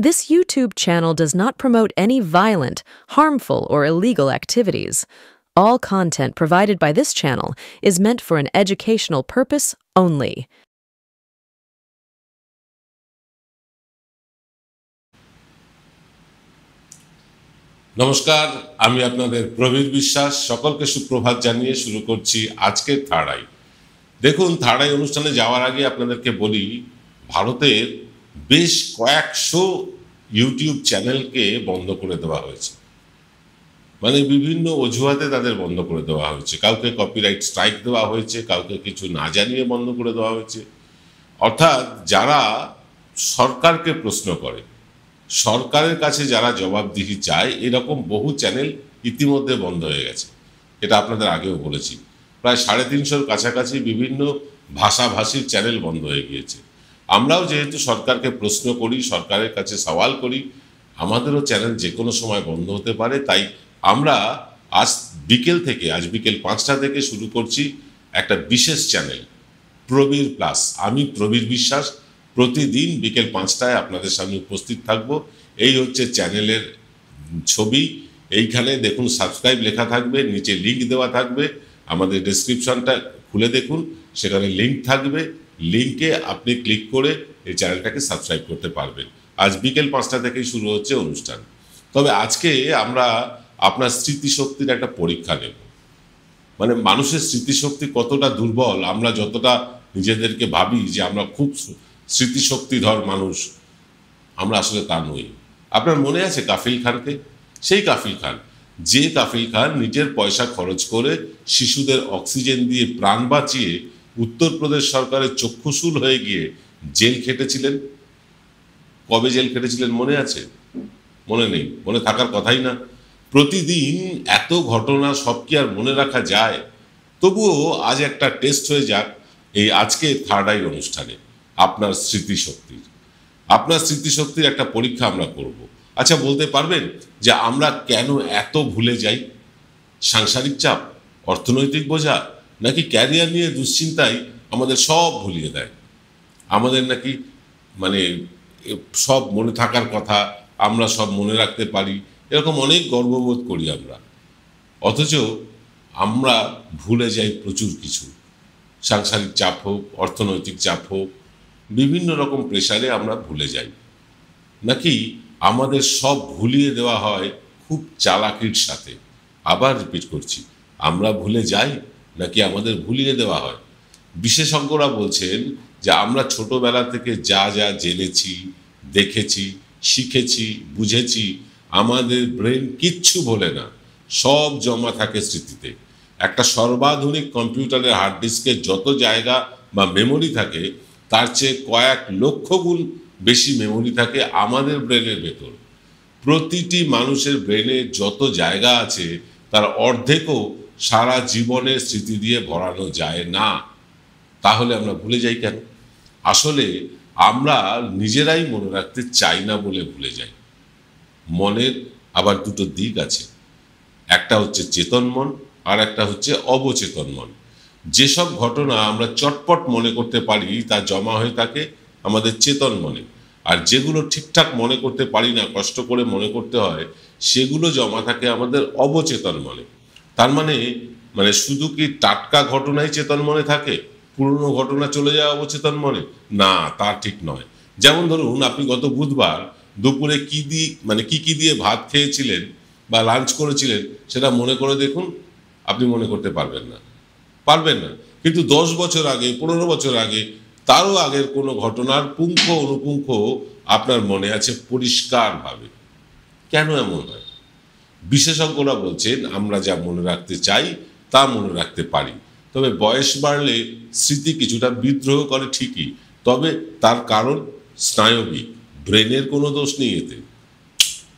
This YouTube channel does not promote any violent, harmful, or illegal activities. All content provided by this channel is meant for an educational purpose only. নমস্কার, আমি আপনাদের প্রবীর বিশ্বাস। সকলকে সুপ্রভাত জানিয়ে শুরু করছি আজকের থার্ড আই। দেখুন, থার্ড আই অনুষ্ঠানে যাওয়ার আগে আপনাদেরকে বলি, ভারতের বেশ কয়েকশো ইউটিউব চ্যানেলকে বন্ধ করে দেওয়া হয়েছে। মানে বিভিন্ন অজুহাতে তাদের বন্ধ করে দেওয়া হয়েছে। কাউকে কপিরাইট স্ট্রাইক দেওয়া হয়েছে, কাউকে কিছু না জানিয়ে বন্ধ করে দেওয়া হয়েছে। অর্থাৎ যারা সরকারকে প্রশ্ন করে, সরকারের কাছে যারা জবাবদিহি চায়, এরকম বহু চ্যানেল ইতিমধ্যে বন্ধ হয়ে গেছে। এটা আপনাদের আগেও বলেছি। প্রায় 350-র কাছাকাছি বিভিন্ন ভাষাভাষীর চ্যানেল বন্ধ হয়ে গিয়েছে। আমরাও যেহেতু সরকারকে প্রশ্ন করি, সরকারের কাছে সওয়াল করি, আমাদেরও চ্যানেল যে কোনো সময় বন্ধ হতে পারে। তাই আমরা আজ বিকেল 5টা থেকে শুরু করছি একটা বিশেষ চ্যানেল, প্রবীর প্লাস। আমি প্রবীর বিশ্বাস প্রতিদিন বিকেল 5টায় আপনাদের সামনে উপস্থিত থাকব। এই হচ্ছে চ্যানেলের ছবি। এইখানে দেখুন সাবস্ক্রাইব লেখা থাকবে, নিচে লিঙ্ক দেওয়া থাকবে। আমাদের ডেসক্রিপশনটা খুলে দেখুন, সেখানে লিঙ্ক থাকবে। লিঙ্কে আপনি ক্লিক করে এই চ্যানেলটাকে সাবস্ক্রাইব করতে পারবেন। আজ বিকেল 5টা থেকেই শুরু হচ্ছে অনুষ্ঠান। তবে আজকে আমরা আপনার স্মৃতিশক্তির একটা পরীক্ষা নেব। মানে মানুষের স্মৃতিশক্তি কতটা দুর্বল, আমরা যতটা নিজেদেরকে ভাবি যে আমরা খুব স্মৃতিশক্তিধর মানুষ, আমরা আসলে তা নই। আপনার মনে আছে কাফিল খানকে? সেই কাফিল খান, যে কাফিল খান নিজের পয়সা খরচ করে শিশুদের অক্সিজেন দিয়ে প্রাণ বাঁচিয়ে উত্তরপ্রদেশ সরকারের চক্ষুশূল হয়ে গিয়ে জেল খেটেছিলেন। কবে জেল খেটেছিলেন মনে আছে? মনে নেই, মনে থাকার কথাই না। প্রতিদিন এত ঘটনা সব কি আর মনে রাখা যায়? তবুও আজ একটা টেস্ট হয়ে যাক এই আজকে থার্ড আই অনুষ্ঠানে আপনার স্মৃতিশক্তির একটা পরীক্ষা আমরা করব। আচ্ছা, বলতে পারবেন যে আমরা কেন এত ভুলে যাই? সাংসারিক চাপ, অর্থনৈতিক বোঝা, নাকি ক্যারিয়ার নিয়ে দুশ্চিন্তাই আমাদের সব ভুলিয়ে দেয়? আমাদের নাকি মানে সব মনে থাকার কথা, আমরা সব মনে রাখতে পারি, এরকম অনেক গর্ববোধ করি আমরা। অথচ আমরা ভুলে যাই প্রচুর কিছু। সাংসারিক চাপ হোক, অর্থনৈতিক চাপ হোক, বিভিন্ন রকম প্রেশারে আমরা ভুলে যাই। নাকি আমাদের সব ভুলিয়ে দেওয়া হয় খুব চালাকির সাথে? আবার রিপিট করছি, আমরা ভুলে যাই নাকি আমাদের ভুলিয়ে দেওয়া হয়? বিশেষজ্ঞরা বলছেন যে আমরা ছোটবেলা থেকে যা যা জেনেছি, দেখেছি, শিখেছি, বুঝেছি, আমাদের ব্রেন কিচ্ছু ভোলে না, সব জমা থাকে স্মৃতিতে। একটা সর্বাধুনিক কম্পিউটারের হার্ড ডিস্কের যত জায়গা বা মেমোরি থাকে, তার চেয়ে কয়েক লক্ষ গুণ বেশি মেমোরি থাকে আমাদের ব্রেনের ভেতর। প্রতিটি মানুষের ব্রেনে যত জায়গা আছে তার অর্ধেকও সারা জীবনের স্মৃতি দিয়ে ভরানো যায় না। তাহলে আমরা ভুলে যাই কেন? আসলে আমরা নিজেরাই মনে রাখতে চাই না বলে ভুলে যাই। মনের আবার দুটো দিক আছে, একটা হচ্ছে চেতন মন, আর একটা হচ্ছে অবচেতন মন। যেসব ঘটনা আমরা চটপট মনে করতে পারি তা জমা হয়ে থাকে আমাদের চেতন মনে, আর যেগুলো ঠিকঠাক মনে করতে পারি না, কষ্ট করে মনে করতে হয়, সেগুলো জমা থাকে আমাদের অবচেতন মনে। তার মানে শুধু কি টাটকা ঘটনাই চেতন মনে থাকে, পুরনো ঘটনা চলে যায় অবচেতন মনে? না, তা ঠিক নয়। যেমন ধরুন, আপনি গত বুধবার দুপুরে কি দিয়ে ভাত খেয়েছিলেন বা লাঞ্চ করেছিলেন, সেটা মনে করে দেখুন, আপনি মনে করতে পারবেন না। কিন্তু 10 বছর আগে, 15 বছর আগে, তারও আগের কোনো ঘটনার পুঙ্খ অনুপুঙ্খ আপনার মনে আছে পরিষ্কারভাবে। কেন এমন হয়? বিশেষজ্ঞরা বলছেন আমরা যা মনে রাখতে চাই তা মনে রাখতে পারি, তবে বয়স বাড়লে স্মৃতি কিছুটা বিদ্রোহ করে ঠিকই, তবে তার কারণ স্নায়বিক, ব্রেনের কোনো দোষ নেই এতে।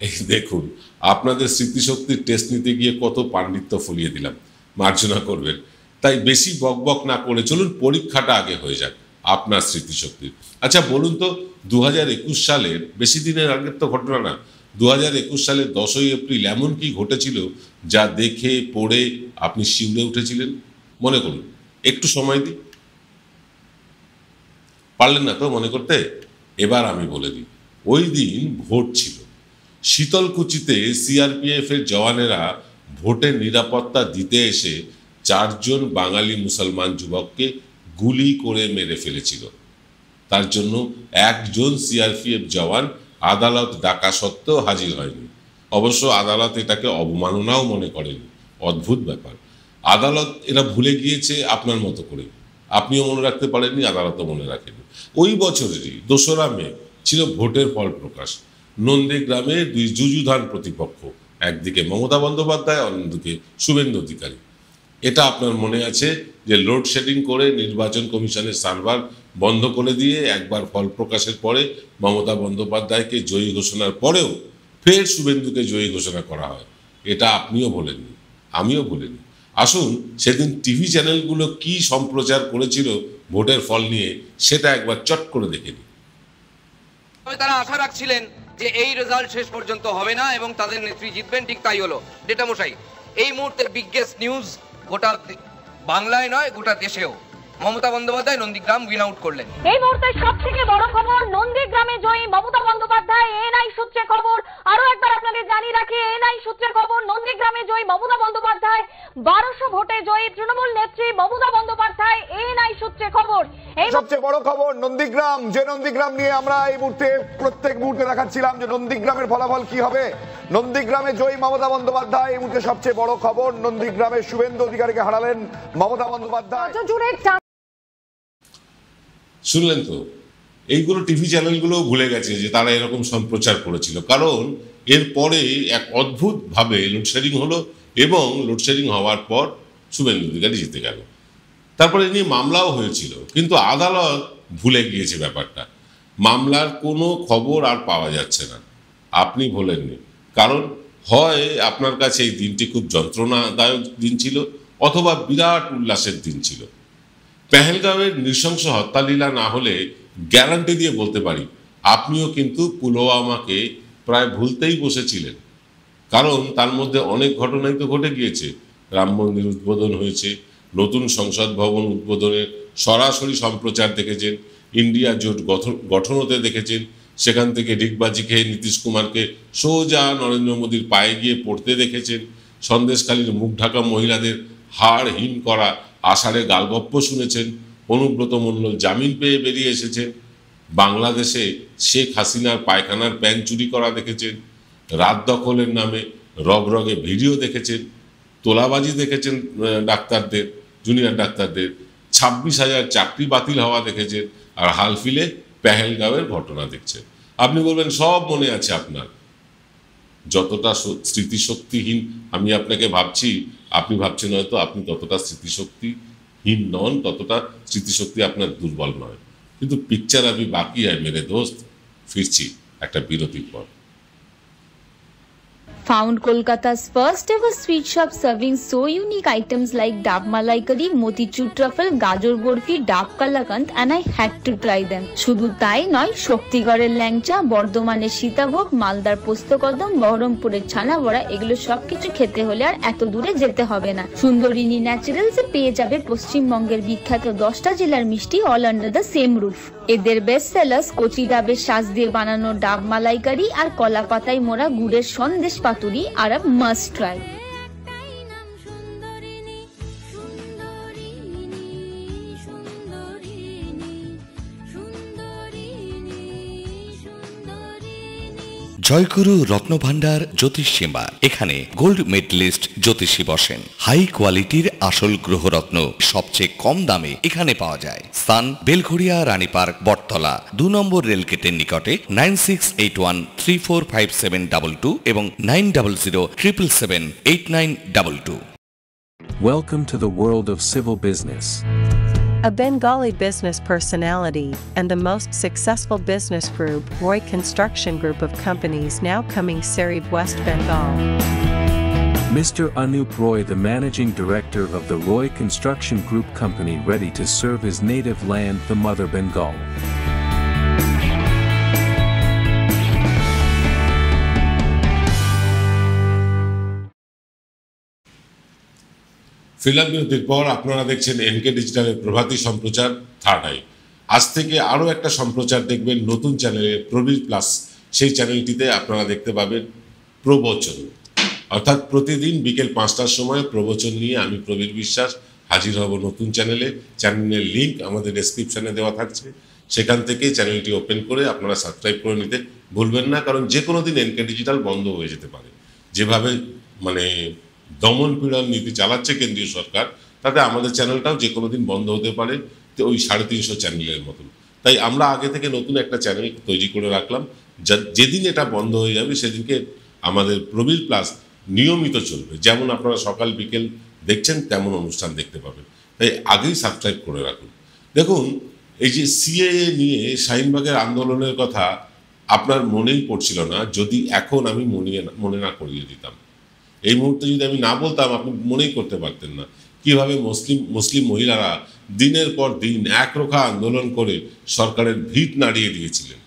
এই দেখুন, আপনাদের স্মৃতিশক্তির টেস্ট নিতে গিয়ে কত পাণ্ডিত্য ফলিয়ে দিলাম, মার্জনা করবেন। তাই বেশি বকবক না করে চলুন পরীক্ষাটা আগে হয়ে যাক আপনার স্মৃতিশক্তির। আচ্ছা বলুন তো, 2021 সালের, বেশি দিনের আগের তো ঘটনা না, 2021 সালের 10ই এপ্রিল এমন কি ঘটেছিল যা দেখে পড়ে আপনি শিউরে উঠেছিলেন? মনে করুন, একটু সময় দিই। পারলেন না তো মনে করতে? এবার আমি বলে দিই, ওই দিন ভোট ছিল। শীতলকুচিতে সিআরপিএফ এর জওয়ানেরা ভোটের নিরাপত্তা দিতে এসে 4 জন বাঙালি মুসলমান যুবককে গুলি করে মেরে ফেলেছিল। তার জন্য একজন সিআরপিএফ জওয়ান আদালত ডাকা সত্ত্বেও হাজির হয়নি। অবশ্য আদালত এটাকে অবমাননাও মনে করেনি। অদ্ভুত ব্যাপার। আদালত এরা ভুলে গিয়েছে আপনার মতো করে। আপনিও মনে রাখতে পারেননি, আদালতও মনে রাখেনি। ওই বছরেরই 2রা মে ছিল ভোটের ফল প্রকাশ। নন্দীগ্রামে 2 যুযুধান প্রতিপক্ষ, একদিকে মমতা বন্দ্যোপাধ্যায়, অন্যদিকে শুভেন্দু অধিকারী। এটা আপনার মনে আছে যে লোডশেডিং করে নির্বাচন কমিশনের সার্ভার বন্ধ করে দিয়ে একবার ফল প্রকাশের পরে মমতা বন্দ্যোপাধ্যায়কে জয়ী ঘোষণার পরেও ফের শুভেন্দুকে জয়ী ঘোষণা করা হয়। এটা আপনিও বলেননি, আমিও বলিনি। আসুন সেদিন টিভি চ্যানেলগুলো কি সম্প্রচার করেছিল ভোটের ফল নিয়ে, সেটা একবার চট করে দেখে নিই। তারা আশা রাখছিলেন যে এই রেজাল্ট শেষ পর্যন্ত হবে না এবং তাদের নেত্রী জিতবেন, ঠিক তাই হলো। ডেটা মশাই, এই মুহূর্তের বিগেস্ট নিউজ গোটা বাংলায় নয়, গোটা দেশেও, মমতা বন্দ্যোপাধ্যায় নন্দীগ্রাম উইন আউট করলেন। এই মুহূর্তে সবথেকে বড় খবর, নন্দীগ্রামে জয়ী মমতা বন্দ্যোপাধ্যায়। এনআই সূত্রে খবর, আরো একবার আপনাদের জানিয়ে রাখি, এনআই সূত্রে খবর, নন্দীগ্রামে জয়ী মমতা বন্দ্যোপাধ্যায়। 1200 ভোটে জয়ী তৃণমূল নেত্রী মমতা বন্দ্যোপাধ্যায়, এনআই সূত্রে খবর। এই সবচেয়ে বড় খবর নন্দীগ্রাম, যে নন্দীগ্রাম নিয়ে আমরা এই মুহূর্তে প্রত্যেক মুহূর্তে দেখাচ্ছিলাম যে নন্দীগ্রামের ফলাফল কি হবে। নন্দীগ্রামে জয়ী মমতা বন্দ্যোপাধ্যায়, এই মুহূর্তে সবচেয়ে বড় খবর। নন্দীগ্রামে শুভেন্দু অধিকারীকে হারালেন মমতা বন্দ্যোপাধ্যায়। শুনলেন তো, এইগুলো টিভি চ্যানেলগুলো ভুলে গেছে যে তারা এরকম সম্প্রচার করেছিল, কারণ এরপরে এক অদ্ভুতভাবে লোডশেডিং হলো এবং লোডশেডিং হওয়ার পর শুভেন্দু অধিকারী জিতে গেল। তারপরে নিয়ে মামলাও হয়েছিল, কিন্তু আদালত ভুলে গিয়েছে ব্যাপারটা। মামলার কোনো খবর আর পাওয়া যাচ্ছে না। আপনি ভোলেননি, কারণ হয় আপনার কাছে এই দিনটি খুব যন্ত্রণাদায়ক দিন ছিল, অথবা বিরাট উল্লাসের দিন ছিল। পেহেলগাঁওয়ের নৃশংস হত্যালীলা না হলে গ্যারান্টি দিয়ে বলতে পারি আপনিও কিন্তু পুলওয়ামাকে প্রায় ভুলতেই বসেছিলেন, কারণ তার মধ্যে অনেক ঘটনাই তো ঘটে গিয়েছে। রাম মন্দির উদ্বোধন হয়েছে, নতুন সংসদ ভবন উদ্বোধনের সরাসরি সম্প্রচার দেখেছেন, ইন্ডিয়া জোট গঠন হতে দেখেছেন, সেখান থেকে ডিগবাজি খেয়ে নীতিশ কুমারকে সোজা নরেন্দ্র মোদীর পায়ে গিয়ে পড়তে দেখেছেন, সন্দেশখালীর মুখ ঢাকা মহিলাদের হাড় হিম করা আষাঢ়ে গালগপ্প শুনেছেন, অনুব্রত মণ্ডল জামিন পেয়ে বেরিয়ে এসেছেন, বাংলাদেশে শেখ হাসিনার পায়খানার প্যান চুরি করা দেখেছেন, রাত দখলের নামে রগরগে ভিডিও দেখেছেন, তোলাবাজি দেখেছেন ডাক্তারদের, জুনিয়র ডাক্তারদের, 26,000 চাকরি বাতিল হওয়া দেখেছেন, আর হালফিলে পেহেলগাঁওয়ের ঘটনা দেখছেন। আপনি বলবেন সব মনে আছে আপনার। যতটা স্মৃতিশক্তিহীন আমি আপনাকে ভাবছি, আপনি ভাবছেন হয়তো আপনি ততটা স্মৃতিশক্তিহীন নন, ততটা স্মৃতিশক্তি আপনার দুর্বল নয়। কিন্তু পিকচার আমি বাকি হয় মেরে দোস্ত। ফিরছি একটা বিরতির পর। Found Kolkata's first ever sweet shop serving so unique items like Dab Malai Curry, Motichur Truffle, Gajor Borfi, Dab Kalakand, and I had to try them. শুধু তাই নয়, শক্তিগড়ের ল্যাংচা, বর্ধমানের সীতাভোগ, মালদার পোস্তকদম, বহরমপুরের ছানা বড়া, এগুলো সবকিছু খেতে হলে আর এত দূরে যেতে হবে না। সুন্দরিনী ন্যাচারালসে পেয়ে যাবে পশ্চিমবঙ্গের বিখ্যাত 10টা জেলার মিষ্টি all under the same roof. এদের বেস্ট সেলার্স কচি ডাবের শাঁস দিয়ে বানানো ডাব মালাইকারি আর কলা পাতায় মোড়া গুড়ের সন্দেশ পাতুরি আর মাস্ট ট্রাই। জয়গুরু রত্নভান্ডার জ্যোতিষীমা, এখানে গোল্ড মেডেলিস্ট জ্যোতিষী বসেন। হাই কোয়ালিটির আসল গ্রহরত্ন সবচেয়ে কম দামে এখানে পাওয়া যায়। স্থান বেলঘড়িয়া, রানী পার্ক, বটতলা, 2 নম্বর রেলগেটের নিকটে। 9681345722 এবং 9007778922। Welcome to the world of civil business. A Bengali business personality and the most successful business group, Roy Construction Group of companies, now coming Sarib, West Bengal. Mr. Anup Roy, the managing director of the Roy Construction Group company, ready to serve his native land, the mother Bengal. Film বিরতির পর আপনারা দেখছেন NK ডিজিটালের প্রভাতী সম্প্রচার third eye. আজ থেকে আরও একটা সম্প্রচার দেখবেন নতুন চ্যানেলে প্রবীর প্লাস সেই চ্যানেলটিতে আপনারা দেখতে পাবেন প্রবচন, অর্থাৎ প্রতিদিন বিকেল 5টার সময় প্রবচন নিয়ে আমি প্রবীর বিশ্বাস হাজির হব নতুন চ্যানেলে। চ্যানেলের লিঙ্ক আমাদের ডেসক্রিপশনে দেওয়া থাকছে, সেখান থেকে চ্যানেলটি ওপেন করে আপনারা সাবস্ক্রাইব করে নিতে ভুলবেন না, কারণ যে কোনো দিন এনকে ডিজিটাল বন্ধ হয়ে যেতে পারে। যেভাবে মানে দমন পীড়ন নীতি চালাচ্ছে কেন্দ্রীয় সরকার, তাতে আমাদের চ্যানেলটাও যে কোনো দিন বন্ধ হতে পারে, তো ওই 350 চ্যানেলের মতন। তাই আমরা আগে থেকে নতুন একটা চ্যানেল তৈরি করে রাখলাম, যেদিন এটা বন্ধ হয়ে যাবে সেদিনকে আমাদের প্রবীর প্লাস নিয়মিত চলবে। যেমন আপনারা সকাল বিকেল দেখছেন তেমন অনুষ্ঠান দেখতে পাবেন, তাই আগেই সাবস্ক্রাইব করে রাখুন। দেখুন, এই যে সিএএ নিয়ে শাহিনবাগের আন্দোলনের কথা আপনার মনেই পড়ছিল না, যদি এখন আমি মনে না করিয়ে দিতাম। এই মুহূর্তে যদি আমি না বলতাম আপনি মনেই করতে পারতেন না কিভাবে মুসলিম মহিলারা দিনের পর দিন একরোখা আন্দোলন করে সরকারের ভিত নাড়িয়ে দিয়েছিলেন।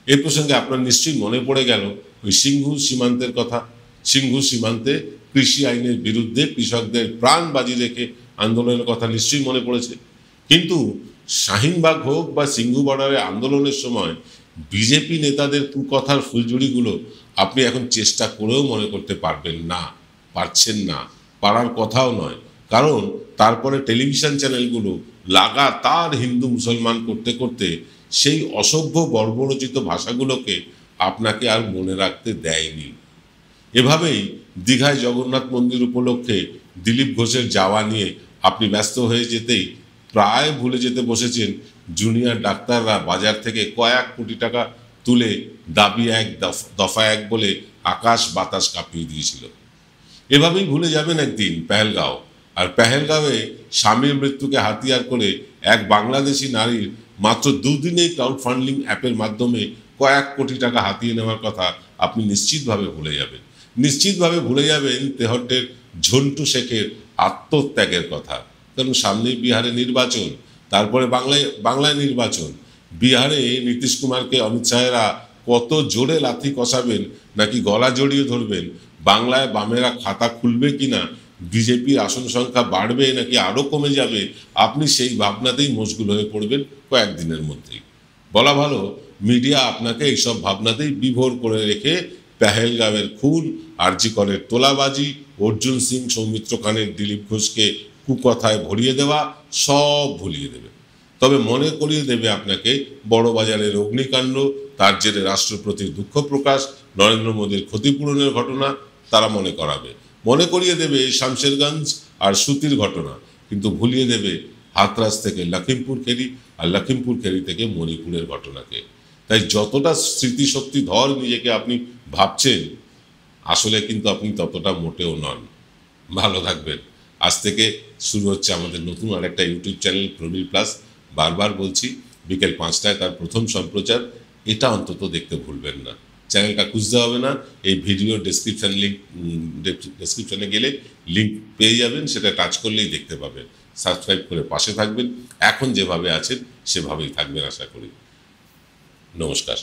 এই প্রসঙ্গে আপনার নিশ্চয়ই মনে পড়ে গেল ওই সিংহু সীমান্তের কথা। সিংহু সীমান্তে কৃষি আইনের বিরুদ্ধে কৃষকদের প্রাণ বাজি রেখে আন্দোলনের কথা নিশ্চয়ই মনে পড়েছে। কিন্তু শাহিনবাগ হোক বা সিংহু বর্ডারে আন্দোলনের সময় বিজেপি নেতাদের কুকথার ফুলঝুড়িগুলো আপনি এখন চেষ্টা করেও মনে করতে পারবেন না, পারছেন না, পারার কথাও নয়। কারণ তারপরে টেলিভিশন চ্যানেলগুলো লাগাতার হিন্দু মুসলমান করতে করতে সেই অসভ্য বর্বরচিত ভাষাগুলোকে আপনাকে আর মনে রাখতে দেয়নি। এভাবেই দীঘায় জগন্নাথ মন্দির উপলক্ষে দিলীপ ঘোষের যাওয়া নিয়ে আপনি ব্যস্ত হয়ে যেতেই প্রায় ভুলে যেতে বসেছেন জুনিয়র ডাক্তাররা বাজার থেকে কয়েক কোটি টাকা তুলে দাবি এক দফা এক বলে আকাশ বাতাস কাঁপিয়ে দিয়েছিল। এভাবেই ভুলে যাবেন একদিন পেহেলগাঁও। আর পেহেলগাঁওয়ে স্বামীর মৃত্যুকে হাতিয়ার করে এক বাংলাদেশি নারীর মাত্র 2 দিনেই ক্রাউড ফান্ডিং অ্যাপের মাধ্যমে কয়েক কোটি টাকা হাতিয়ে নেওয়ার কথা আপনি নিশ্চিতভাবে ভুলে যাবেন। নিশ্চিতভাবে ভুলে যাবেন তেহট্টের ঝন্টু শেখের আত্মত্যাগের কথা। কারণ সামনেই বিহারে নির্বাচন, তারপরে বাংলায় নির্বাচন। বিহারে নীতিশ কুমারকে অমিত শাহেরা কত জোরে লাথি কষাবেন নাকি গলা জড়িয়ে ধরবেন, বাংলায় বামেরা খাতা খুলবে কিনা, বিজেপির আসন সংখ্যা বাড়বে নাকি আরও কমে যাবে, আপনি সেই ভাবনাতেই মশগুল হয়ে পড়বেন কয়েকদিনের মধ্যেই। বলা ভালো, মিডিয়া আপনাকে এইসব ভাবনাতেই বিভোর করে রেখে পেহেলগাঁওয়ের খুন, আরজি করের তোলাবাজি, অর্জুন সিং, সৌমিত্র খানের দিলীপ ঘোষকে কুকথায় ভরিয়ে দেওয়া সব ভুলিয়ে দেবে। তবে মনে করিয়ে দেবে আপনাকে বড়বাজারের অগ্নিকাণ্ড, তার জেরে রাষ্ট্রপতির দুঃখ প্রকাশ, নরেন্দ্র মোদীর ক্ষতিপূরণের ঘটনা তারা মনে করাবে। মনে করিয়ে দেবে শামশেরগঞ্জ আর সুতির ঘটনা, কিন্তু ভুলিয়ে দেবে হাতরাস থেকে লখিমপুর খেরি আর লখিমপুর খেরি থেকে মণিপুরের ঘটনাকে। তাই যতটা স্মৃতিশক্তি ধর নিজেকে আপনি ভাবছেন, আসলে কিন্তু আপনি ততটা মোটেও নন। ভালো থাকবেন। আজ থেকে শুরু হচ্ছে আমাদের নতুন আরেকটা ইউটিউব চ্যানেল প্রবীর প্লাস। বারবার বলছি, বিকেল 5টায় তার প্রথম সম্প্রচার, এটা অন্তত দেখতে ভুলবেন না। চ্যানেলটা খুঁজতে হবে না, এই ভিডিও ডেসক্রিপশনে গেলে লিঙ্ক পেয়ে যাবেন, সেটা টাচ করলেই দেখতে পাবেন। সাবস্ক্রাইব করে পাশে থাকবেন, এখন যেভাবে আছেন সেভাবেই থাকবেন আশা করি। নমস্কার।